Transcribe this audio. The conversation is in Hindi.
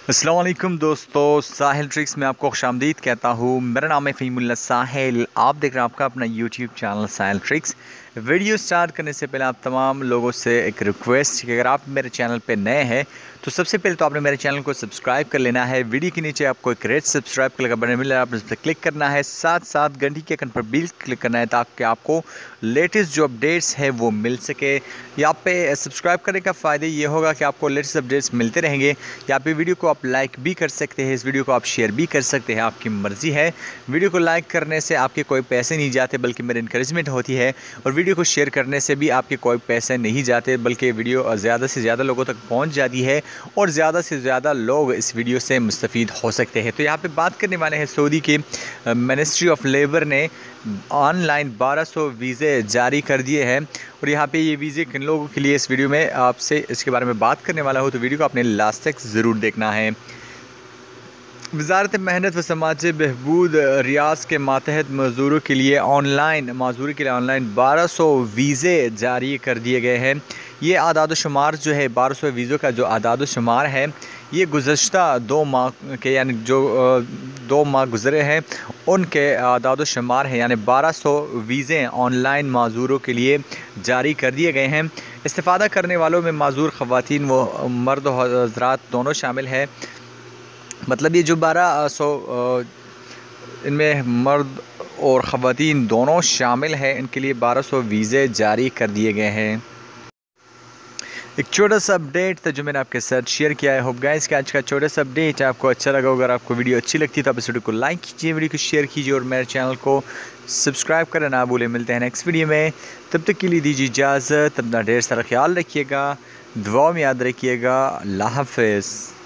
अस्सलाम वालेकुम दोस्तों, साहिल ट्रिक्स में आपको खुशामदीद कहता हूँ। मेरा नाम है फ़हीमुल्लाह साहिल। आप देख रहे हैं आपका अपना यूट्यूब चैनल साहिल ट्रिक्स। वीडियो स्टार्ट करने से पहले आप तमाम लोगों से एक रिक्वेस्ट कि अगर आप मेरे चैनल पे नए हैं तो सबसे पहले तो आपने मेरे चैनल को सब्सक्राइब कर लेना है। वीडियो के नीचे आपको एक रेड सब्सक्राइब का बटन मिल रहा है, आप उस पर क्लिक करना है। साथ साथ घंटी के आइकन पर भी क्लिक करना है ताकि आपको लेटेस्ट जो अपडेट्स है वो मिल सके। यहाँ पे सब्सक्राइब करने का फ़ायदा ये होगा कि आपको लेटेस्ट अपडेट्स मिलते रहेंगे। यहाँ पे वीडियो को आप लाइक भी कर सकते हैं, इस वीडियो को आप शेयर भी कर सकते हैं, आपकी मर्ज़ी है। वीडियो को लाइक करने से आपके कोई पैसे नहीं जाते बल्कि मेरी इंकरेजमेंट होती है, और वीडियो को शेयर करने से भी आपके कोई पैसे नहीं जाते बल्कि वीडियो ज़्यादा से ज़्यादा लोगों तक पहुँच जाती है और ज़्यादा से ज़्यादा लोग इस वीडियो से मुस्तफ़ीद हो सकते हैं। तो यहाँ पे बात करने वाले हैं सऊदी के मिनिस्ट्री ऑफ लेबर ने ऑनलाइन 1200 वीज़े जारी कर दिए हैं, और यहाँ पे ये वीज़े किन लोगों के लिए, इस वीडियो में आपसे इसके बारे में बात करने वाला हूँ, तो वीडियो को आपने लास्ट तक ज़रूर देखना है। वज़ारत मेहनत व समाजी बहबूद रियाज के मातहत मज़दूरों के लिए ऑनलाइन 1200 वीज़े जारी कर दिए गए हैं। ये आदाद शुमार जो है 1200 वीज़ों का जो आदाद शुमार है ये गुज़श्ता 2 माह के, यानी जो 2 माह गुज़रे हैं उनके आदाद शुमार है, यानी 1200 वीज़े ऑनलाइन माज़ूरों के लिए जारी कर दिए गए हैं। इस्तिफ़ादा करने वालों में माज़ूर ख़वातीन व मर्द हज़रात दोनों शामिल है। मतलब ये जो 1200 इनमें मर्द और ख़वातीन दोनों शामिल हैं, इनके लिए 1200 वीज़े जारी कर दिए गए हैं। एक छोटा सा अपडेट था जो मैंने आपके साथ शेयर किया है। होप गाइस कि आज का छोटा सा अपडेट आपको अच्छा लगा। अगर आपको वीडियो अच्छी लगती है तो आप इस वीडियो को लाइक कीजिए, वीडियो को शेयर कीजिए और मेरे चैनल को सब्सक्राइब करना ना भूलें। मिलते हैं नेक्स्ट वीडियो में, तब तक के लिए दीजिए इजाज़त। अपना ढेर सारा ख्याल रखिएगा, दुआ में याद रखिएगा। अल्लाह हाफ़िज़।